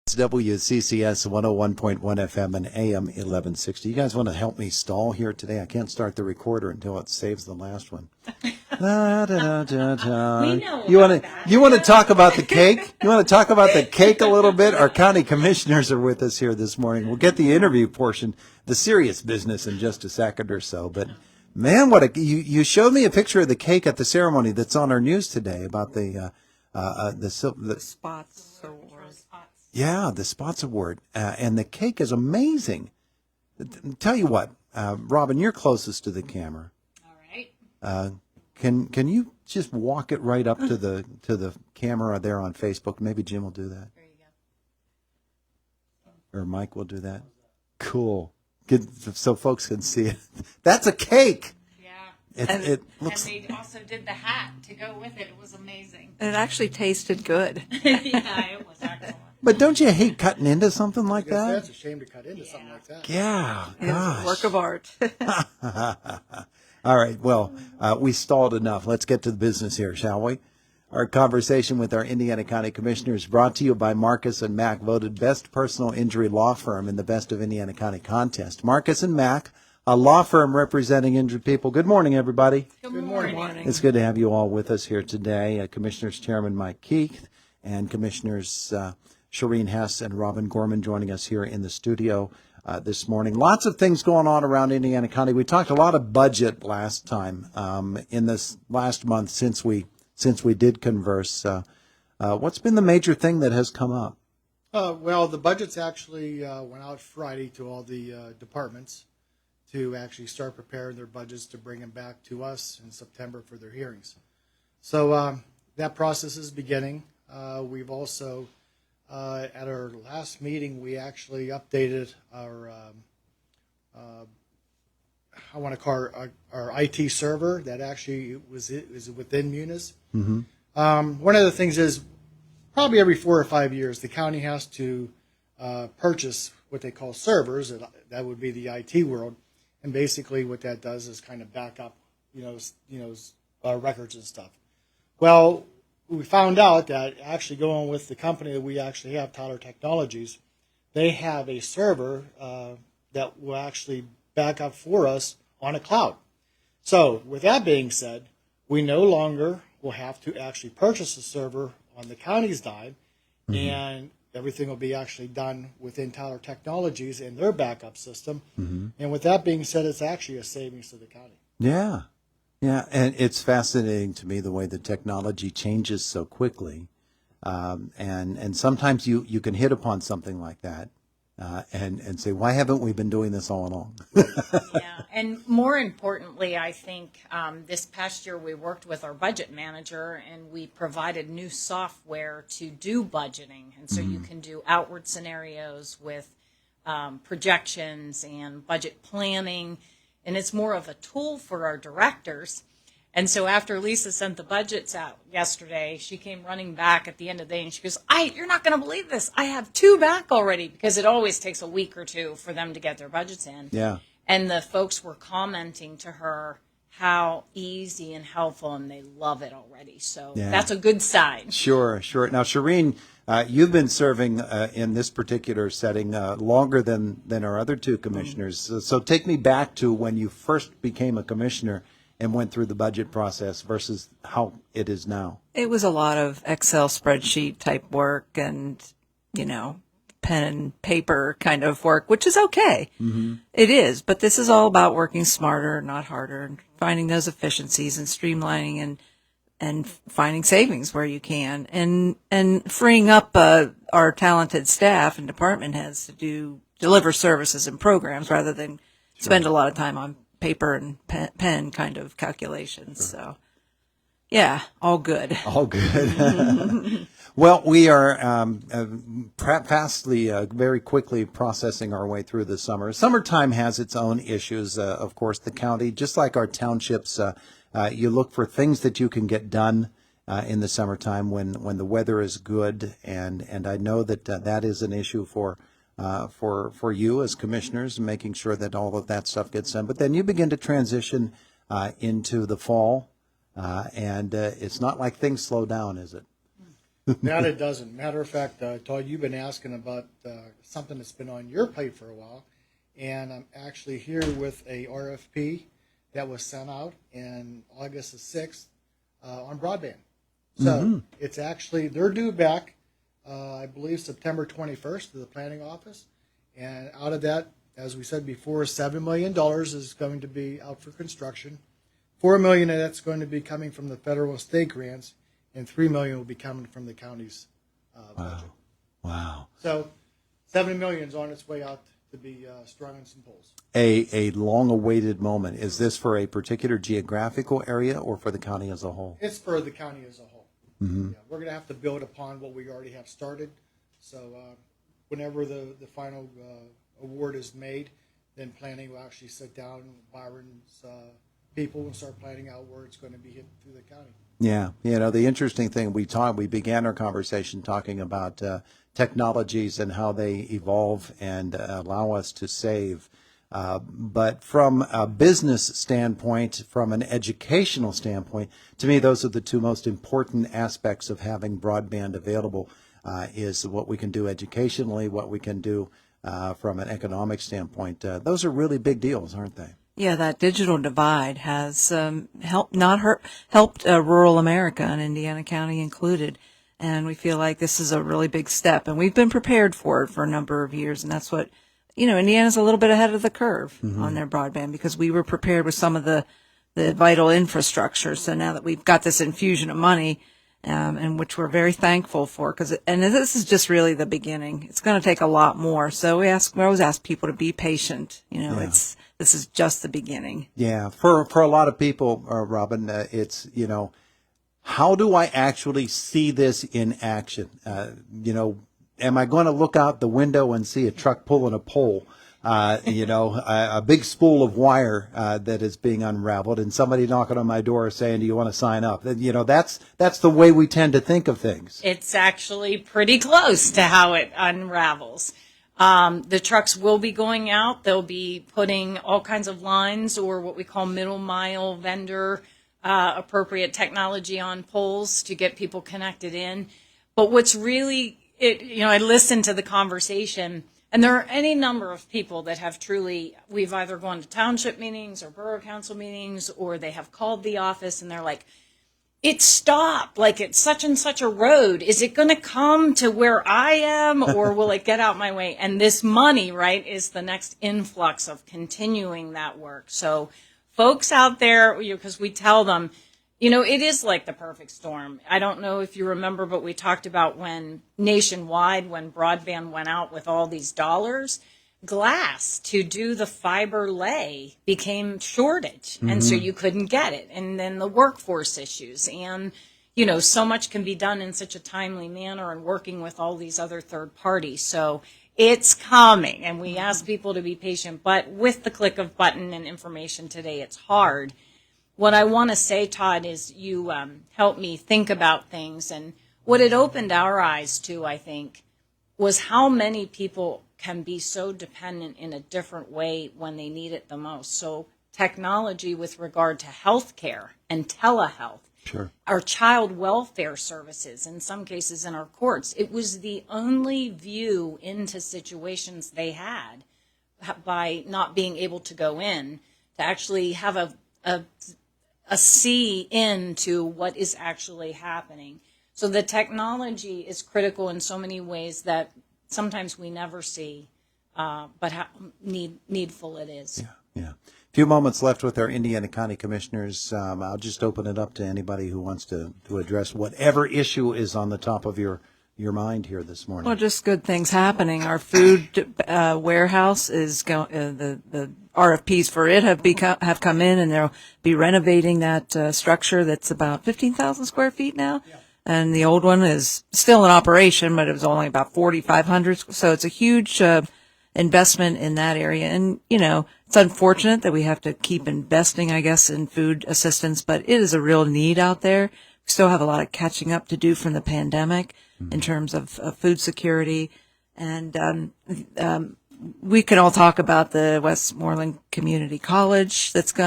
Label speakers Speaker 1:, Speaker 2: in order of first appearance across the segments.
Speaker 1: It's WCCS 101.1 FM and AM 1160. You guys want to help me stall here today? I can't start the recorder until it saves the last one. Da, da, da, da.
Speaker 2: We know
Speaker 1: you want to
Speaker 2: that.
Speaker 1: you want to talk about the cake? You want to talk about the cake a little bit? Our county commissioners are with us here this morning. We'll get the interview portion, the serious business, in just a second or so. But man, you showed me a picture of the cake at the ceremony that's on our news today about the
Speaker 3: Spots Award.
Speaker 1: Yeah, the Spots Award. And the cake is amazing. Tell you what, Robin, you're closest to the camera.
Speaker 2: All right.
Speaker 1: Can you just walk it right up to the camera there on Facebook? Maybe Jim will do that.
Speaker 2: There you
Speaker 1: Or Mike will do that. Cool. Good, so folks can see it. That's a cake.
Speaker 2: Yeah.
Speaker 1: It looks.
Speaker 2: And they also did the hat to go with it. It was amazing.
Speaker 3: And it actually tasted good.
Speaker 2: Yeah, it was excellent.
Speaker 1: But don't you hate cutting into something like that?
Speaker 4: That's a shame to cut into something like that.
Speaker 1: Yeah.
Speaker 3: It's a work of art.
Speaker 1: All right. Well, we stalled enough. Let's get to the business here, shall we? Our conversation with our Indiana County Commissioners brought to you by Marcus & Mack, voted best personal injury law firm in the Best of Indiana County contest. Marcus & Mack, a law firm representing injured people. Good morning, everybody.
Speaker 2: Good morning.
Speaker 1: It's good to have you all with us here today. Commissioners Chairman Mike Keith and Commissioners Shireen Hess and Robin Gorman joining us here in the studio this morning. Lots of things going on around Indiana County. We talked a lot of budget last time in this last month since we did converse. What's been the major thing that has come up?
Speaker 4: Well, the budgets actually went out Friday to all the departments to actually start preparing their budgets to bring them back to us in September for their hearings. So that process is beginning. We've also, at our last meeting, we actually updated our, I want to call our IT server that actually is within Munis.
Speaker 1: Mm-hmm.
Speaker 4: One of the things is probably every 4 or 5 years, the county has to purchase what they call servers. That would be the IT world. And basically what that does is kind of back up, records and stuff. Well, we found out that actually going with the company that we actually have, Tyler Technologies, they have a server that will actually back up for us on a cloud. So with that being said, we no longer will have to actually purchase a server on the county's dime, and everything will be actually done within Tyler Technologies and their backup system. Mm-hmm. And with that being said, it's actually a savings to the county.
Speaker 1: Yeah. Yeah, and it's fascinating to me the way the technology changes so quickly. And sometimes you can hit upon something like that and say, why haven't we been doing this all along?
Speaker 2: Yeah, and more importantly, I think this past year we worked with our budget manager and we provided new software to do budgeting. And so you can do outward scenarios with projections and budget planning. And it's more of a tool for our directors. And so after Lisa sent the budgets out yesterday, she came running back at the end of the day and she goes, you're not going to believe this. I have 2 back already, because it always takes a week or 2 for them to get their budgets in.
Speaker 1: Yeah.
Speaker 2: And the folks were commenting to her how easy and helpful, and they love it already. So that's a good sign.
Speaker 1: Sure. Now, Shireen, you've been serving in this particular setting longer than our other 2 commissioners. So take me back to when you first became a commissioner and went through the budget process versus how it is now.
Speaker 3: It was a lot of Excel spreadsheet type work and, pen and paper kind of work, which is okay. Mm-hmm. It is, but this is all about working smarter, not harder, and finding those efficiencies and streamlining and finding savings where you can, and freeing up our talented staff and department heads to deliver services and programs rather than spend a lot of time on paper and pen kind of calculations. Sure. So, yeah, all good.
Speaker 1: All good. Well, we are very quickly processing our way through the summer. Summertime has its own issues. Of course, the county, just like our townships, you look for things that you can get done in the summertime when the weather is good, and I know that that is an issue for you as commissioners, making sure that all of that stuff gets done. But then you begin to transition into the fall, and it's not like things slow down, is it?
Speaker 4: That it doesn't. Matter of fact, Todd, you've been asking about something that's been on your plate for a while, and I'm actually here with a RFP that was sent out in August the 6th on broadband. So it's actually, they're due back, I believe, September 21st to the planning office, and out of that, as we said before, $7 million is going to be out for construction. $4 million of that's going to be coming from the federal and state grants, and $3 million will be coming from the county's budget.
Speaker 1: Wow.
Speaker 4: So $7 million is on its way out to be strung on some poles.
Speaker 1: A long-awaited moment. Is this for a particular geographical area or for the county as a whole?
Speaker 4: It's for the county as a whole. Yeah, we're going to have to build upon what we already have started. So whenever the final award is made, then planning will actually sit down with Byron's people and start planning out where it's going to be hit through the county.
Speaker 1: Yeah, the interesting thing we began our conversation talking about technologies and how they evolve and allow us to save. But from a business standpoint, from an educational standpoint, to me, those are the two most important aspects of having broadband available, is what we can do educationally, what we can do from an economic standpoint. Those are really big deals, aren't they?
Speaker 3: Yeah, that digital divide has helped rural America and Indiana County included, and we feel like this is a really big step, and we've been prepared for it for a number of years, and that's what, Indiana's a little bit ahead of the curve on their broadband because we were prepared with some of the vital infrastructure. So now that we've got this infusion of money, and which we're very thankful for, and this is just really the beginning. It's going to take a lot more. So we always ask people to be patient. This is just the beginning.
Speaker 1: Yeah, for a lot of people, Robin, it's how do I actually see this in action? Am I going to look out the window and see a truck pulling a pole? A big spool of wire that is being unraveled, and somebody knocking on my door saying, "Do you want to sign up?" That's the way we tend to think of things.
Speaker 2: It's actually pretty close to how it unravels. The trucks will be going out. They'll be putting all kinds of lines or what we call middle mile vendor appropriate technology on poles to get people connected in. But what's really, I listened to the conversation, and there are any number of people that have we've either gone to township meetings or borough council meetings, or they have called the office and they're like, it stopped, like it's such and such a road. Is it going to come to where I am, or will it get out my way? And this money, right, is the next influx of continuing that work. So folks out there, because we tell them, it is like the perfect storm. I don't know if you remember, but we talked about when nationwide, when broadband went out with all these dollars, glass to do the fiber lay became shortage. And so you couldn't get it. And then the workforce issues and, so much can be done in such a timely manner and working with all these other third parties. So it's coming, and we ask people to be patient, but with the click of button and information today, it's hard. What I want to say, Todd, is you helped me think about things, and what it opened our eyes to, I think, was how many people can be so dependent in a different way when they need it the most. So technology with regard to healthcare and telehealth,
Speaker 1: Sure.
Speaker 2: our child welfare services, in some cases in our courts, it was the only view into situations they had by not being able to go in to actually have a see into what is actually happening. So the technology is critical in so many ways that sometimes we never see, but how needful it is.
Speaker 1: Yeah. A few moments left with our Indiana County Commissioners. I'll just open it up to anybody who wants to address whatever issue is on the top of your mind here this morning.
Speaker 3: Well, just good things happening. Our food warehouse is going. The RFPs for it have come in, and they'll be renovating that structure. That's about 15,000 square feet now. Yeah. And the old one is still in operation, but it was only about 4,500. So it's a huge investment in that area. And, it's unfortunate that we have to keep investing, I guess, in food assistance, but it is a real need out there. We still have a lot of catching up to do from the pandemic in terms of food security. And we can all talk about the Westmoreland Community College that's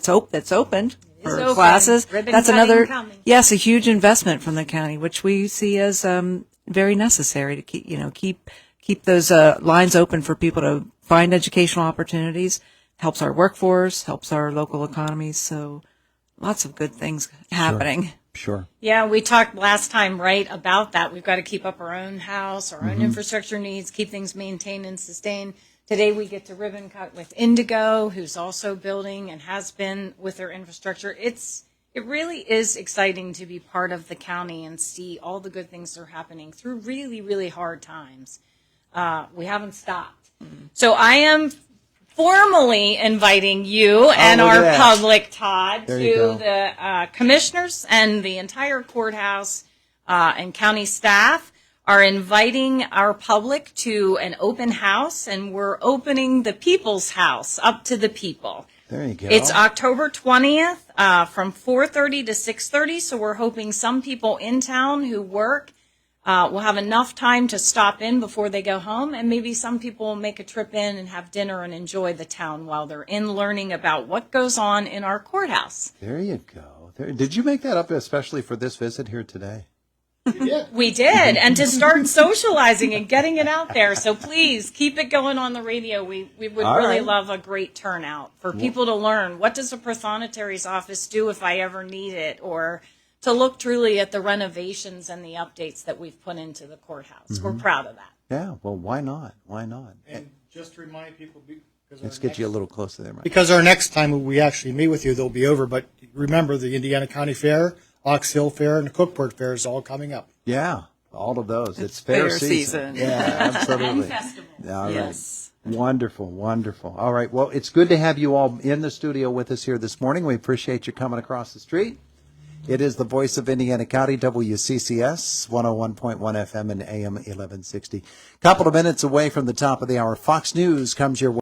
Speaker 3: opened.
Speaker 2: It's
Speaker 3: or
Speaker 2: open.
Speaker 3: classes.
Speaker 2: Ribbon
Speaker 3: That's
Speaker 2: cutting
Speaker 3: another,
Speaker 2: coming.
Speaker 3: yes, a huge investment from the county, which we see as very necessary to keep those lines open for people to find educational opportunities. Helps our workforce, helps our local economies. So lots of good things happening.
Speaker 1: Sure.
Speaker 2: Yeah, we talked last time, right, about that. We've got to keep up our own house, our own infrastructure needs, keep things maintained and sustained. Today we get to ribbon cut with Indigo, who's also building and has been with their infrastructure. It really is exciting to be part of the county and see all the good things that are happening through really, really hard times. We haven't stopped. So I am formally inviting you and
Speaker 1: look at
Speaker 2: our
Speaker 1: that.
Speaker 2: public, Todd,
Speaker 1: There you
Speaker 2: to
Speaker 1: go.
Speaker 2: the commissioners and the entire courthouse and county staff are inviting our public to an open house, and we're opening the People's House up to the people.
Speaker 1: There you go.
Speaker 2: It's October 20th from 4:30 to 6:30, so we're hoping some people in town who work will have enough time to stop in before they go home, and maybe some people will make a trip in and have dinner and enjoy the town while they're in learning about what goes on in our courthouse.
Speaker 1: There you go. Did you make that up especially for this visit here today?
Speaker 2: We did, and to start socializing and getting it out there. So please keep it going on the radio. We would
Speaker 1: All
Speaker 2: really
Speaker 1: right.
Speaker 2: love a great turnout for people to learn what does a prothonotari's office do if I ever need it, or to look truly at the renovations and the updates that we've put into the courthouse. We're proud of that.
Speaker 1: Yeah, well, why not? Why not?
Speaker 4: And just to remind people, because
Speaker 1: Let's get you a little closer there, Mike.
Speaker 4: because our next time we actually meet with you, they'll be over. But remember, the Indiana County Fair, Ox Hill Fair, and the Cookport Fair is all coming up.
Speaker 1: Yeah, all of those. It's fair
Speaker 3: fair
Speaker 1: season.
Speaker 3: season.
Speaker 1: Yeah, absolutely.
Speaker 2: And festival.
Speaker 1: All right.
Speaker 3: Yes.
Speaker 1: Wonderful, wonderful. All right. Well, it's good to have you all in the studio with us here this morning. We appreciate you coming across the street. It is the voice of Indiana County, WCCS, 101.1 FM and AM 1160. Couple of minutes away from the top of the hour, Fox News comes your way.